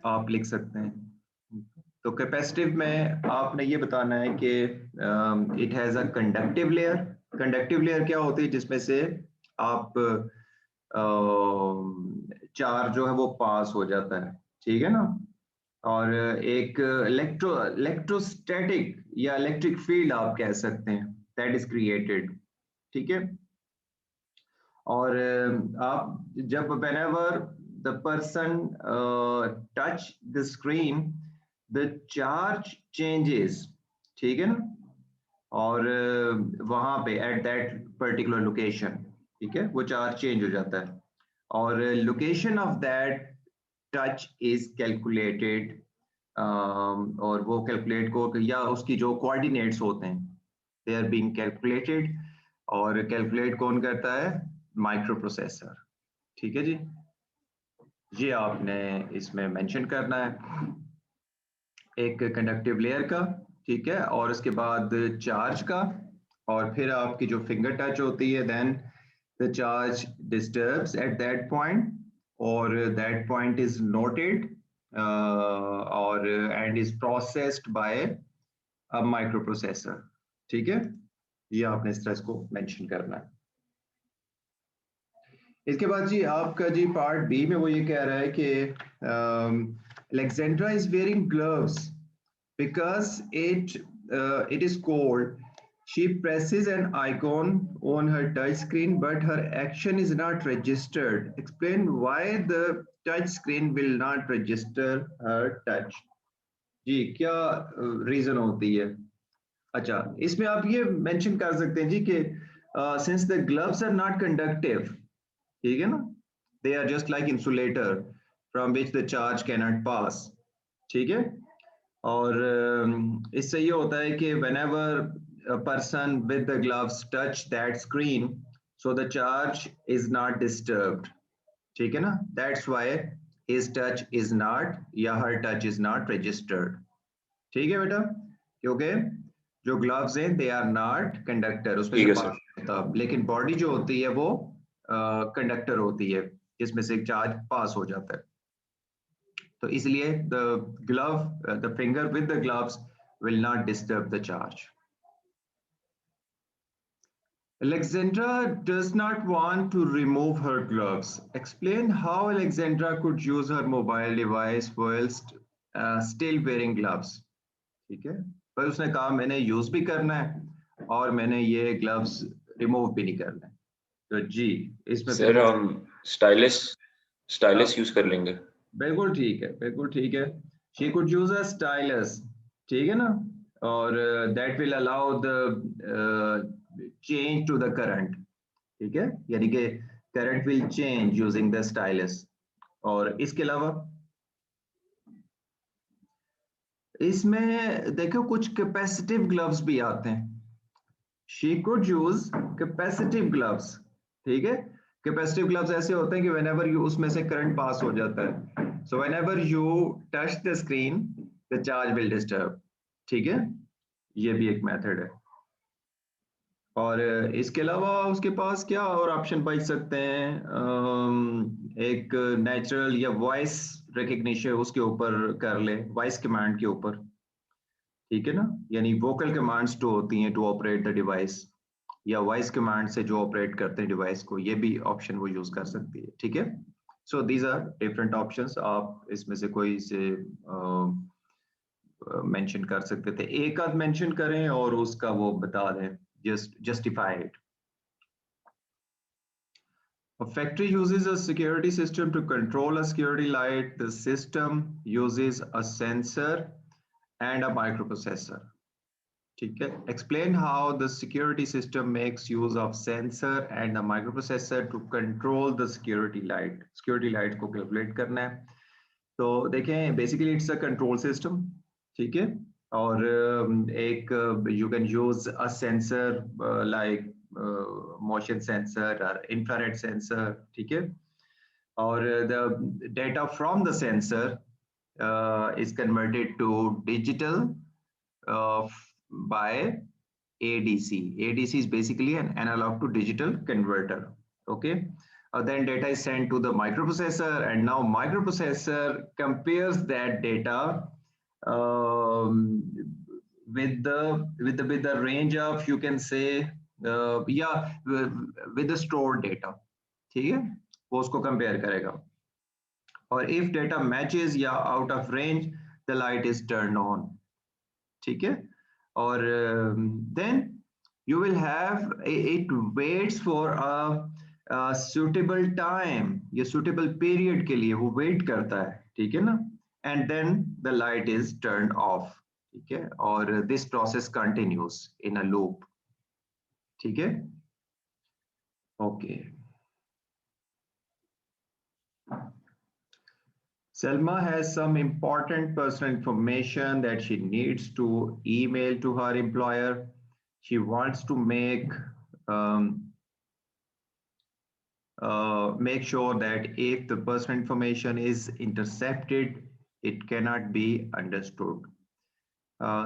आप लिख सकते हैं। तो कैपेसिटिव में आपने ये बताना है कि it has a conductive layer. Conductive layer क्या होती है? जिसमें से आप चार्ज जो है वो पास हो जाता है, ठीक है ना। और एक इलेक्ट्रोस्टैटिक या इलेक्ट्रिक फील्ड आप कह सकते हैं, दैट इज क्रिएटेड, ठीक है। और आप जब whenever the person touch the screen the charge changes, ठीक है ना। और वहां पे at that particular location, ठीक है, वो चार्ज चेंज हो जाता है। और location of that touch is calculated, और वो कैलकुलेट को या उसकी जो कोऑर्डिनेट्स होते हैं दे आर बीइंग कैलकुलेटेड। और कैलकुलेट कौन करता है? माइक्रो प्रोसेसर, ठीक है जी। ये आपने इसमें मेंशन करना है, एक कंडक्टिव लेयर का, ठीक है, और उसके बाद चार्ज का, और फिर आपकी जो फिंगर टच होती है then the charge disturbs at that point, और दैट पॉइंट इज नोटेड और and is processed by a microprocessor, ठीक है। ये आपने इस तरह इसको मेंशन करना है। इसके बाद जी आपका जी पार्ट बी में वो ये कह रहा है कि Alexandra is wearing gloves because it is cold. She presses an icon on her touch screen, but her action is not registered. Explain why the touch screen will not register her touch. जी क्या reason होती है? अच्छा, इसमें आप ये mention कर सकते हैं जी कि since the gloves are not conductive, ठीक है ना, they are just like insulator from which the charge cannot pass, ठीक है। और इससे ये होता है कि whenever a person with the gloves touch that screen, so the charge is not disturbed, ठीक है ना, that's why his touch is not या her touch is not registered, ठीक है बेटा। क्योंकि जो ग्लव्स हैं दे आर नॉट कंडक्टर, उसमें से पास होता, लेकिन बॉडी जो होती है वो कंडक्टर होती है जिसमें से चार्ज पास हो जाता है। तो इसलिए the finger with the gloves will not disturb the charge. Alexandra does not want to remove her gloves. Explain how Alexandra could use her mobile device whilst still wearing gloves. ठीक है, पर उसने कहा मैंने यूज भी करना है और मैंने ये ग्लव्स रिमूव भी नहीं करना है। तो जी इसमें सर हम स्टाइलस यूज कर लेंगे। बिल्कुल ठीक है, बिल्कुल ठीक है। She could use a stylus, ठीक है ना, और that will allow the change to the current, ठीक है, यानी कि current will change using the stylus. और इसके अलावा इसमें देखो कुछ कैपेसिटिव ग्लव्स भी आते हैं। She could use capacitive gloves, ठीक है। कैपेसिटिव ग्लव्स ऐसे होते हैं कि व्हेनेवर यू उसमें से करंट पास हो जाता है, so whenever you touch the screen the charge will disturb, ठीक है। ये भी एक मेथड है। और इसके अलावा उसके पास क्या और ऑप्शन बच सकते हैं? एक नेचुरल या वॉइस रिकग्निशन उसके ऊपर कर ले, वॉइस कमांड के ऊपर, ठीक है ना, यानी वोकल कमांड्स जो होती हैं टू ऑपरेट द डिवाइस, या वॉइस कमांड से जो ऑपरेट करते हैं डिवाइस को, ये भी ऑप्शन वो यूज कर सकती है, ठीक है। So these are different options, आप इसमें से कोई से मेंशन कर सकते थे, एक आध मेंशन करें और उसका वो बता दें, just justify it. A factory uses a security system to control a security light. The system uses a sensor and a microprocessor. ठीक है, explain how the security system makes use of sensor and a microprocessor to control the security light. Security light को calculate करना है। तो देखें basically it's a control system, ठीक है। और एक you can use a sensor like motion sensor or infrared sensor, ठीक है। और the data from the sensor is converted to digital by ADC. ADC is basically an analog to digital converter, okay. then data is sent to the microprocessor, and now microprocessor compares that data um, with the range of, you can say, yeah, with the stored data. ठीक है, वो उसको compare करेगा, और if data matches या out of range, the light is turned on. ठीक है, और then you will have it waits for a suitable time, ये suitable period के लिए वो wait करता है, ठीक है ना, and then the light is turned off. ठीक है, और this process continues in a loop. ठीक है, okay. Selma has some important personal information that she needs to email to her employer. She wants to make sure that if the personal information is intercepted, it cannot be understood.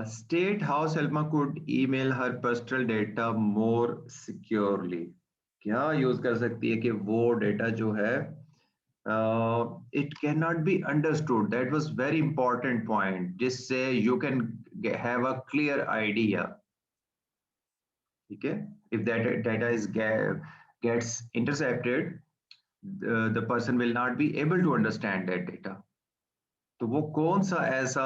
State how Selma could email her personal data more securely. क्या use कर सकती है कि वो data जो है it cannot be understood. That was very important point. Just say you can have a clear idea. Okay, if that data is gets intercepted, the person will not be able to understand that data. तो वो कौन सा ऐसा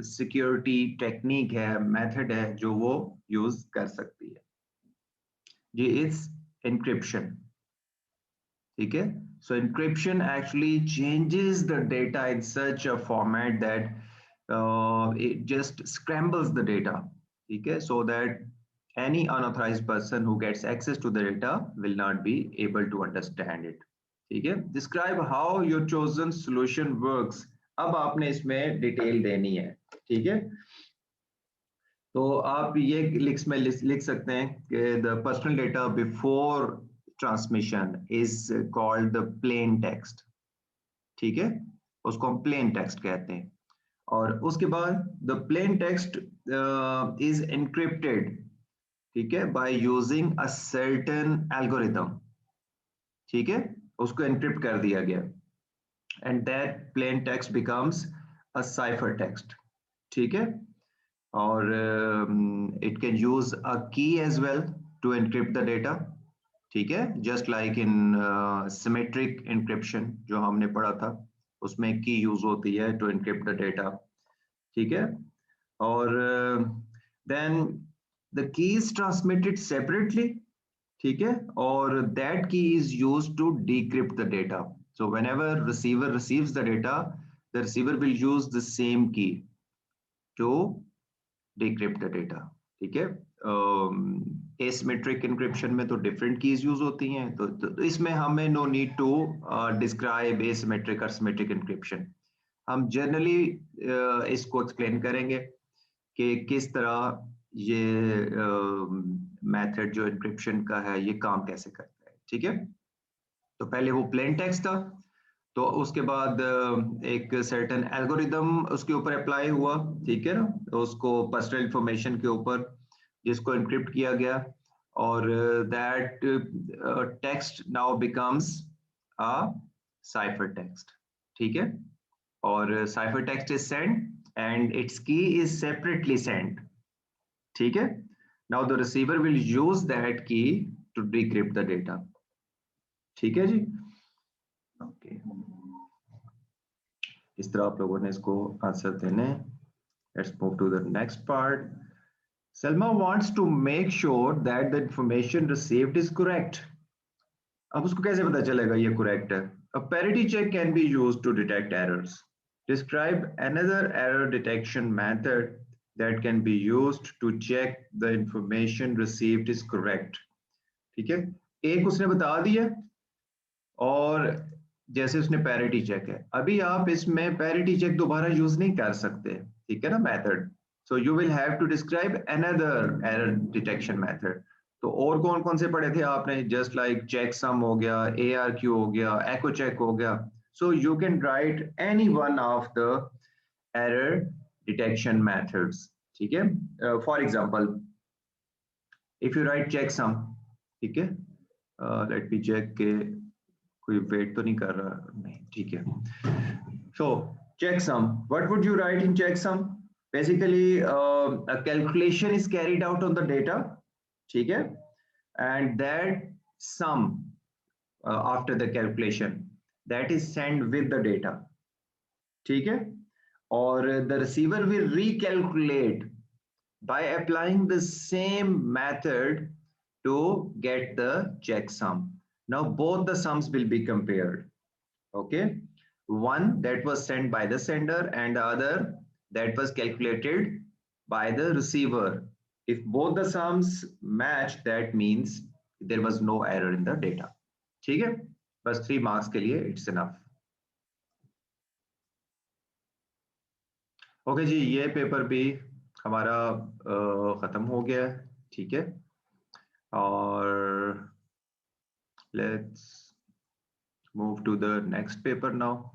security technique है, method है जो वो use कर सकती है? ये इज एन्क्रिप्शन. ठीक है, so encryption actually changes the data in such a format that it just scrambles the data. Okay, so that any unauthorized person who gets access to the data will not be able to understand it. Okay, describe how your chosen solution works. अब आपने इसमें detail देनी है. ठीक है, तो आप ये लिख सकते हैं कि the personal data before transmission is called the plain text. ठीक है, उसको हम plain text कहते हैं, और उसके बाद the plain text is encrypted, ठीक है, by using a certain algorithm. ठीक है, उसको encrypt कर दिया गया, and that plain text becomes a cipher text. ठीक है, और it can use a key as well to encrypt the data. ठीक है, just like in symmetric encryption जो हमने पढ़ा था, उसमें की यूज होती है to encrypt the data. ठीक है, और then the key is transmitted separately. ठीक है, और that key is used to decrypt the data. So whenever receiver receives the data, the receiver will use the same key to decrypt the data. ठीक है, asymmetric encryption में तो different keys use होती हैं, तो इसमें हमें no need to describe asymmetric or symmetric encryption. हम generally इसको explain करेंगे कि किस तरह ये method जो encryption का है ये काम कैसे करता है. ठीक है, तो पहले वो plain text था, तो उसके बाद एक सर्टेन एल्गोरिदम उसके ऊपर अप्लाई हुआ. ठीक है ना, तो उसको पर्सनल इंफॉर्मेशन के ऊपर जिसको एनक्रिप्ट किया गया, और that text now becomes a cipher text. ठीक है, और cipher text is sent and its key is separately sent. ठीक है, now the receiver will use that key to decrypt the data. ठीक है जी, ओके, इस तरह आप लोगों ने इसको आंसर देने. Let's move to the next part. Selma wants to make sure that the information received is correct. अब उसको कैसे पता चलेगा ये correct है? A parity check can be used to detect errors. Describe another error detection method that can be used to check the information received is correct. ठीक है, एक उसने बता दिया, और जैसे उसने पैरिटी चेक है, अभी आप इसमें पैरिटी चेक दोबारा यूज नहीं कर सकते. ठीक है ना, method. So you will have to describe another error detection method. तो और कौन कौन से पढ़े थे आपने? जस्ट लाइक चेक सम हो गया, ARQ हो गया, echo check हो गया. So you can write any one of the error detection methods. ठीक है, for example if you write checksum, ठीक है, लेट मी चेक के कोई वेट तो नहीं कर रहा, नहीं ठीक है. So checksum, what would you write in checksum? Basically a calculation is carried out on the data, ठीक है, and that sum after the calculation that is sent with the data, ठीक है, और the receiver will recalculate by applying the same method to get the checksum. Now both the sums will be compared. Okay, one that was sent by the sender and the other that was calculated by the receiver. If both the sums match, that means there was no error in the data. ठीक है, बस 3 marks के लिए it's enough. Okay जी, ये paper भी हमारा खत्म हो गया, ठीक है, और let's move to the next paper now.